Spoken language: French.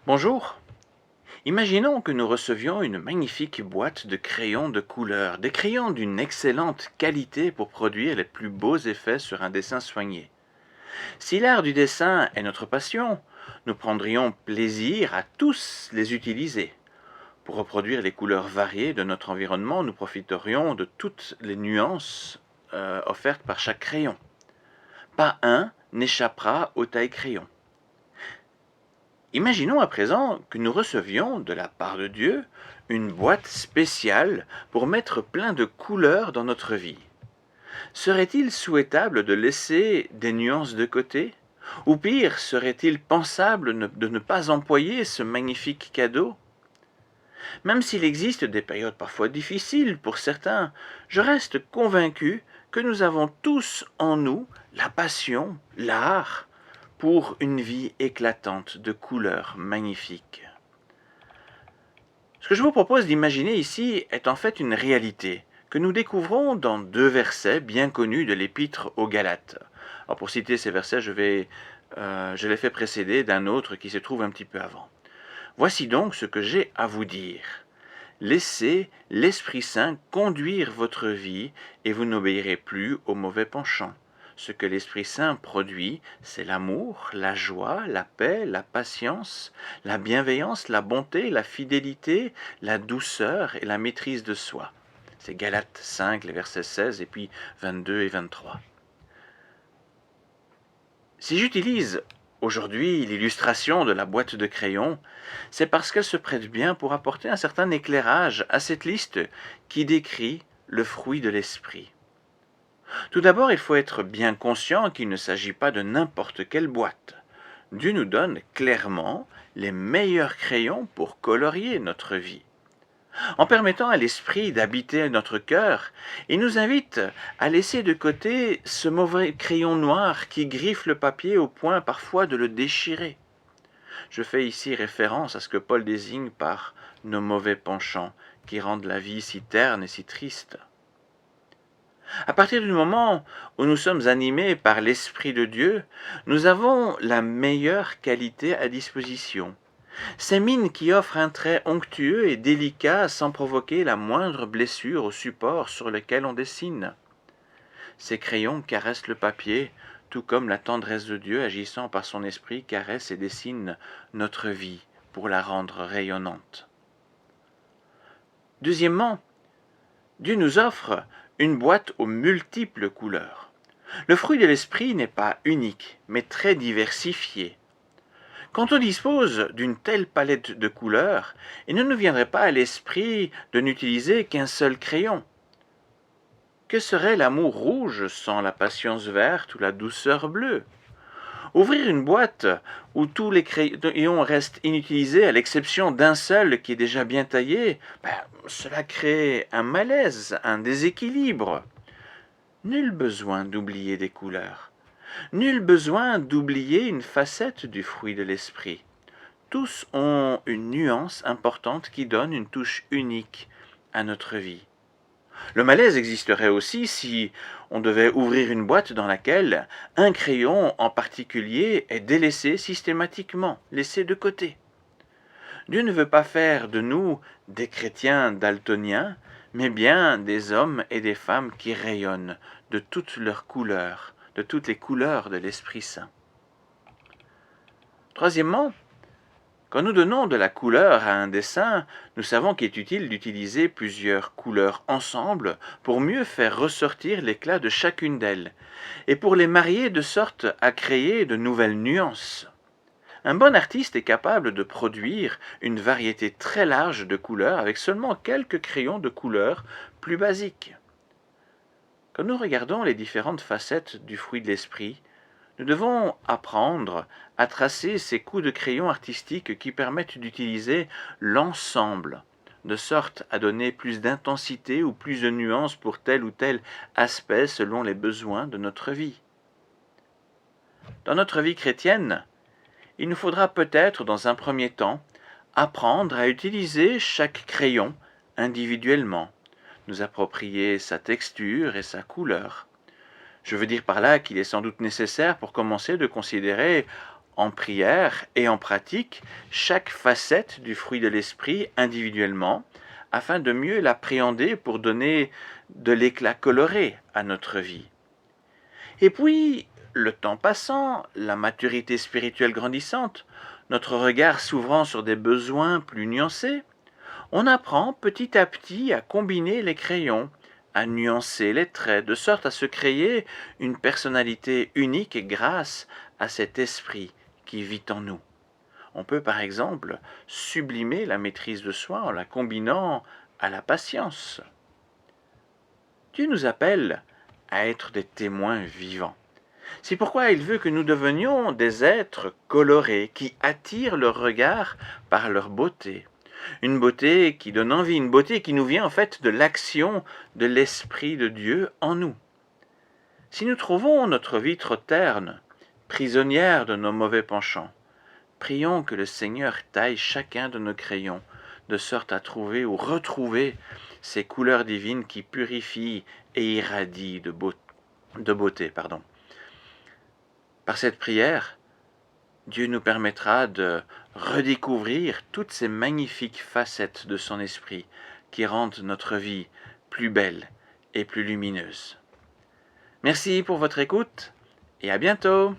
Bonjour. Imaginons que nous recevions une magnifique boîte de crayons de couleur, des crayons d'une excellente qualité pour produire les plus beaux effets sur un dessin soigné. Si l'art du dessin est notre passion, nous prendrions plaisir à tous les utiliser. Pour reproduire les couleurs variées de notre environnement, nous profiterions de toutes les nuances offertes par chaque crayon. Pas un n'échappera au taille-crayon. Imaginons à présent que nous recevions de la part de Dieu une boîte spéciale pour mettre plein de couleurs dans notre vie. Serait-il souhaitable de laisser des nuances de côté? Ou pire, serait-il pensable de ne pas employer ce magnifique cadeau? Même s'il existe des périodes parfois difficiles pour certains, je reste convaincu que nous avons tous en nous la passion, l'art, pour une vie éclatante de couleurs magnifiques. Ce que je vous propose d'imaginer ici est en fait une réalité que nous découvrons dans deux versets bien connus de l'épître aux Galates. Alors pour citer ces versets, je les fais précéder d'un autre qui se trouve un petit peu avant. Voici donc ce que j'ai à vous dire. Laissez l'Esprit Saint conduire votre vie et vous n'obéirez plus aux mauvais penchants. Ce que l'Esprit Saint produit, c'est l'amour, la joie, la paix, la patience, la bienveillance, la bonté, la fidélité, la douceur et la maîtrise de soi. C'est Galates 5, les versets 16 et puis 22 et 23. Si j'utilise aujourd'hui l'illustration de la boîte de crayons, c'est parce qu'elle se prête bien pour apporter un certain éclairage à cette liste qui décrit le fruit de l'esprit. Tout d'abord, il faut être bien conscient qu'il ne s'agit pas de n'importe quelle boîte. Dieu nous donne clairement les meilleurs crayons pour colorier notre vie. En permettant à l'esprit d'habiter notre cœur, il nous invite à laisser de côté ce mauvais crayon noir qui griffe le papier au point parfois de le déchirer. Je fais ici référence à ce que Paul désigne par nos mauvais penchants qui rendent la vie si terne et si triste. À partir du moment où nous sommes animés par l'Esprit de Dieu, nous avons la meilleure qualité à disposition. Ces mines qui offrent un trait onctueux et délicat sans provoquer la moindre blessure au support sur lequel on dessine. Ces crayons caressent le papier, tout comme la tendresse de Dieu agissant par son esprit caresse et dessine notre vie pour la rendre rayonnante. Deuxièmement, Dieu nous offre une boîte aux multiples couleurs. Le fruit de l'esprit n'est pas unique, mais très diversifié. Quand on dispose d'une telle palette de couleurs, il ne nous viendrait pas à l'esprit de n'utiliser qu'un seul crayon. Que serait l'amour rouge sans la patience verte ou la douceur bleue? Ouvrir une boîte où tous les crayons restent inutilisés à l'exception d'un seul qui est déjà bien taillé, cela crée un malaise, un déséquilibre. Nul besoin d'oublier des couleurs. Nul besoin d'oublier une facette du fruit de l'esprit. Tous ont une nuance importante qui donne une touche unique à notre vie. Le malaise existerait aussi si on devait ouvrir une boîte dans laquelle un crayon en particulier est délaissé systématiquement, laissé de côté. Dieu ne veut pas faire de nous des chrétiens daltoniens, mais bien des hommes et des femmes qui rayonnent de toutes leurs couleurs, de toutes les couleurs de l'Esprit Saint. Troisièmement, quand nous donnons de la couleur à un dessin, nous savons qu'il est utile d'utiliser plusieurs couleurs ensemble pour mieux faire ressortir l'éclat de chacune d'elles, et pour les marier de sorte à créer de nouvelles nuances. Un bon artiste est capable de produire une variété très large de couleurs avec seulement quelques crayons de couleur plus basiques. Quand nous regardons les différentes facettes du fruit de l'esprit, nous devons apprendre à tracer ces coups de crayon artistiques qui permettent d'utiliser l'ensemble, de sorte à donner plus d'intensité ou plus de nuances pour tel ou tel aspect selon les besoins de notre vie. Dans notre vie chrétienne, il nous faudra peut-être, dans un premier temps, apprendre à utiliser chaque crayon individuellement, nous approprier sa texture et sa couleur. Je veux dire par là qu'il est sans doute nécessaire pour commencer de considérer en prière et en pratique chaque facette du fruit de l'esprit individuellement, afin de mieux l'appréhender pour donner de l'éclat coloré à notre vie. Et puis, le temps passant, la maturité spirituelle grandissante, notre regard s'ouvrant sur des besoins plus nuancés, on apprend petit à petit à combiner les crayons, à nuancer les traits, de sorte à se créer une personnalité unique grâce à cet esprit qui vit en nous. On peut par exemple sublimer la maîtrise de soi en la combinant à la patience. Dieu nous appelle à être des témoins vivants. C'est pourquoi il veut que nous devenions des êtres colorés qui attirent leur regard par leur beauté. Une beauté qui donne envie, une beauté qui nous vient en fait de l'action de l'Esprit de Dieu en nous. Si nous trouvons notre vie trop terne, prisonnière de nos mauvais penchants, prions que le Seigneur taille chacun de nos crayons, de sorte à trouver ou retrouver ces couleurs divines qui purifient et irradient de beauté. Par cette prière, Dieu nous permettra de redécouvrir toutes ces magnifiques facettes de son esprit qui rendent notre vie plus belle et plus lumineuse. Merci pour votre écoute et à bientôt.